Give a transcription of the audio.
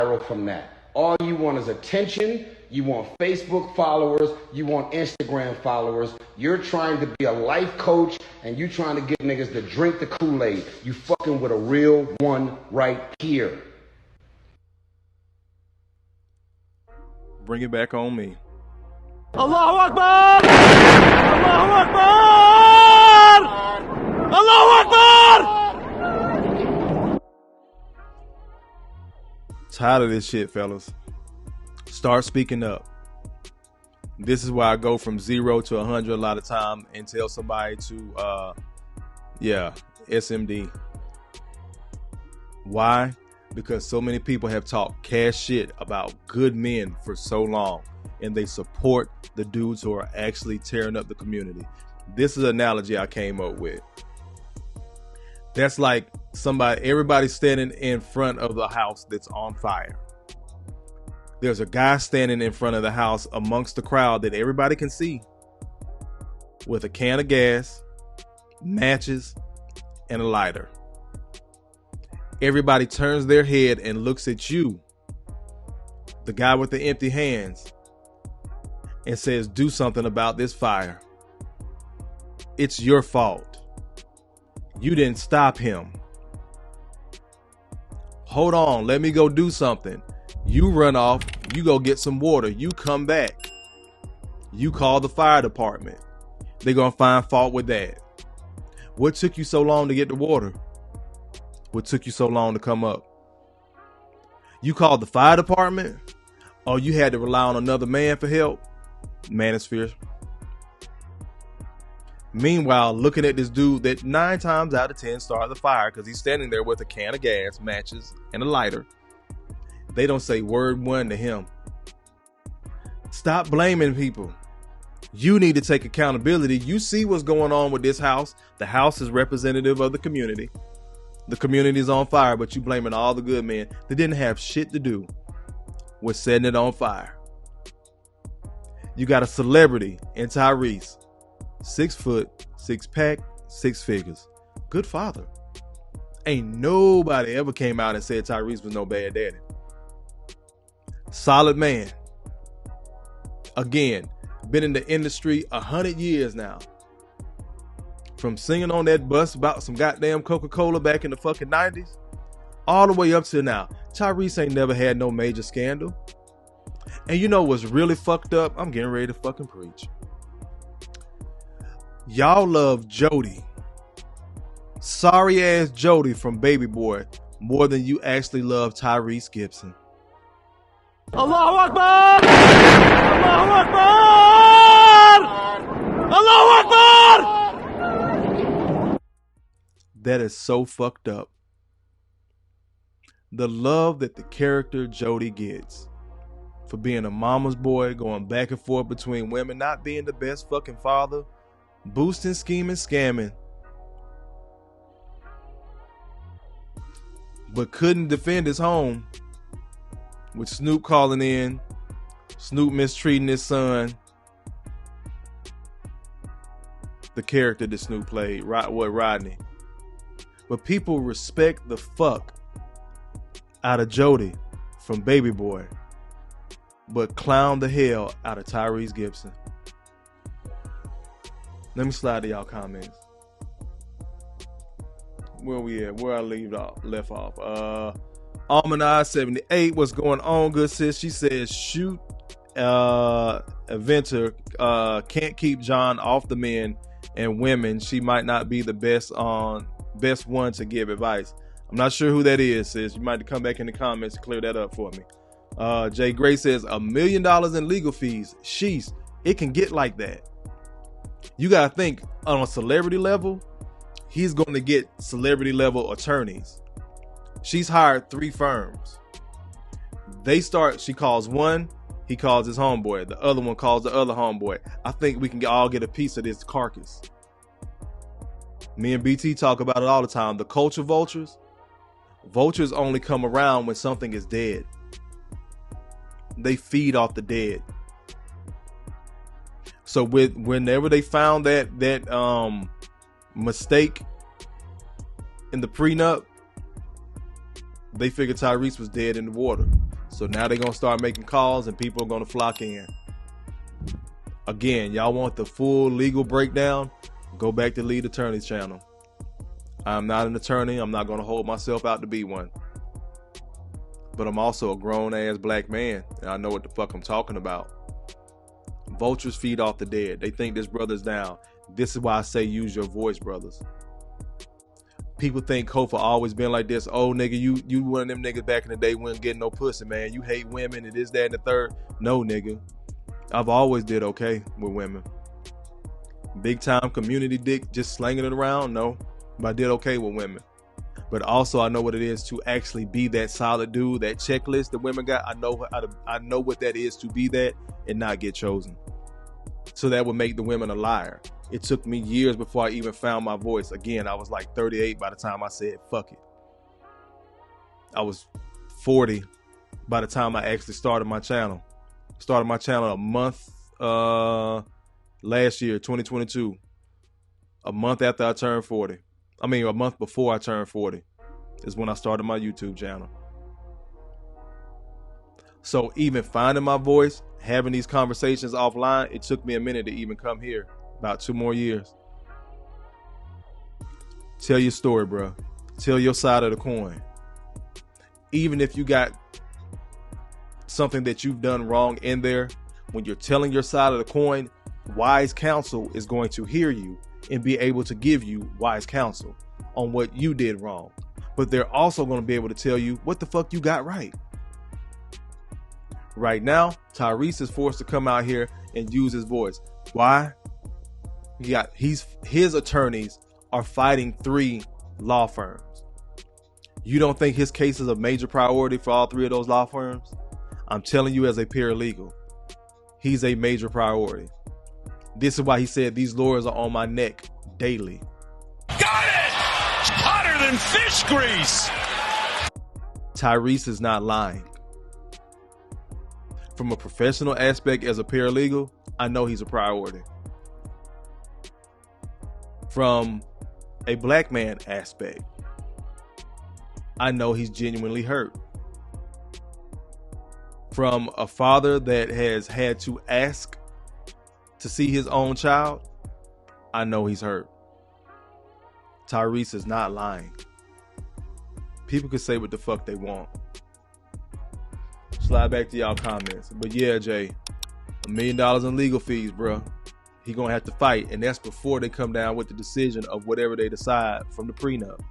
viral from that. All you want is attention. You want Facebook followers. You want Instagram followers. You're trying to be a life coach and you trying to get niggas to drink the Kool-Aid. You fucking with a real one right here. Bring it back on me. Allahu Akbar! Allahu Akbar! Allahu Akbar! Tired of this shit, fellas. Start speaking up. This is why I go from 0 to 100 a lot of time and tell somebody to, SMD. Why? Because so many people have talked cash shit about good men for so long, and they support the dudes who are actually tearing up the community. This is an analogy I came up with. That's like everybody standing in front of the house that's on fire. There's a guy standing in front of the house amongst the crowd that everybody can see with a can of gas, matches, and a lighter. Everybody turns their head and looks at you, the guy with the empty hands, and says, do something about this fire. It's your fault. You didn't stop him. Hold on, let me go do something. You run off, you go get some water, you come back. You call the fire department. They're going to find fault with that. What took you so long to get the water? What took you so long to come up? You called the fire department? Or you had to rely on another man for help? Manosphere. Meanwhile, looking at this dude that 9 times out of 10 started the fire because he's standing there with a can of gas, matches, and a lighter. They don't say word one to him. Stop blaming people. You need to take accountability. You see what's going on with this house. The house is representative of the community. The community is on fire, but you blaming all the good men that didn't have shit to do with setting it on fire. You got a celebrity in Tyrese. 6 foot, 6 pack, 6 figures. Good father. Ain't nobody ever came out and said Tyrese was no bad daddy. Solid man. Again, been in the industry 100 years now. From singing on that bus about some goddamn Coca-Cola back in the fucking 90s, all the way up to now. Tyrese ain't never had no major scandal. And you know what's really fucked up? I'm getting ready to fucking preach. Y'all love Jody. Sorry ass Jody from Baby Boy more than you actually love Tyrese Gibson. Allahu Akbar! Allahu Akbar! Allahu Akbar! That is so fucked up. The love that the character Jody gets for being a mama's boy, going back and forth between women, not being the best fucking father, boosting, scheming, scamming, but couldn't defend his home, with Snoop calling in, Snoop mistreating his son. The character that Snoop played, Rodney. But people respect the fuck out of Jody from Baby Boy, but clown the hell out of Tyrese Gibson. Let me slide to y'all comments. Where we at? Where I left off. Almanai 78, what's going on, good sis? She says, shoot, Inventor can't keep John off the men and women. She might not be the best one to give advice. I'm not sure who that is, sis. You might have to come back in the comments to clear that up for me. Jay Gray says, $1 million in legal fees. Sheesh, it can get like that. You got to think, on a celebrity level, he's going to get celebrity level attorneys. She's hired 3 firms. She calls one, he calls his homeboy. The other one calls the other homeboy. I think we can all get a piece of this carcass. Me and BT talk about it all the time. The culture vultures. Vultures only come around when something is dead. They feed off the dead. So whenever they found that mistake in the prenup, they figured Tyrese was dead in the water. So now they're going to start making calls and people are going to flock in. Again, y'all want the full legal breakdown? Go back to Lead Attorney's channel. I'm not an attorney. I'm not going to hold myself out to be one. But I'm also a grown-ass black man, and I know what the fuck I'm talking about. Vultures feed off the dead. They think this brother's down. This is why I say use your voice, brothers. People think Kofa always been like this. Oh, nigga, you one of them niggas back in the day wasn't getting no pussy, man. You hate women and this, that, and the third. No, nigga. I've always did okay with women. Big time community dick, just slanging it around? No. But I did okay with women. But also I know what it is to actually be that solid dude, that checklist that women got. I know what that is to be that and not get chosen. So that would make the women a liar. It took me years before I even found my voice. Again, I was like 38 by the time I said, fuck it. I was 40 by the time I actually started my channel. Started my channel a month last year, 2022. A month after I turned 40. I mean, a month before I turned 40 is when I started my YouTube channel. So even finding my voice, having these conversations offline, it took me a minute to even come here. About 2 more years. Tell your story, bro. Tell your side of the coin. Even if you got something that you've done wrong in there, when you're telling your side of the coin, wise counsel is going to hear you and be able to give you wise counsel on what you did wrong. But they're also going to be able to tell you what the fuck you got right. Right now, Tyrese is forced to come out here and use his voice. Why? His attorneys are fighting 3 law firms. You don't think his case is a major priority for all 3 of those law firms? I'm telling you, as a paralegal, he's a major priority. This is why he said these lawyers are on my neck daily. Got it! Hotter than fish grease! Tyrese is not lying. From a professional aspect as a paralegal, I know he's a priority. From a black man aspect, I know he's genuinely hurt. From a father that has had to ask to see his own child, I know he's hurt. Tyrese is not lying. People can say what the fuck they want. Slide back to y'all comments. But yeah, Jay, $1 million in legal fees, bro. He gonna have to fight, and that's before they come down with the decision of whatever they decide from the prenup.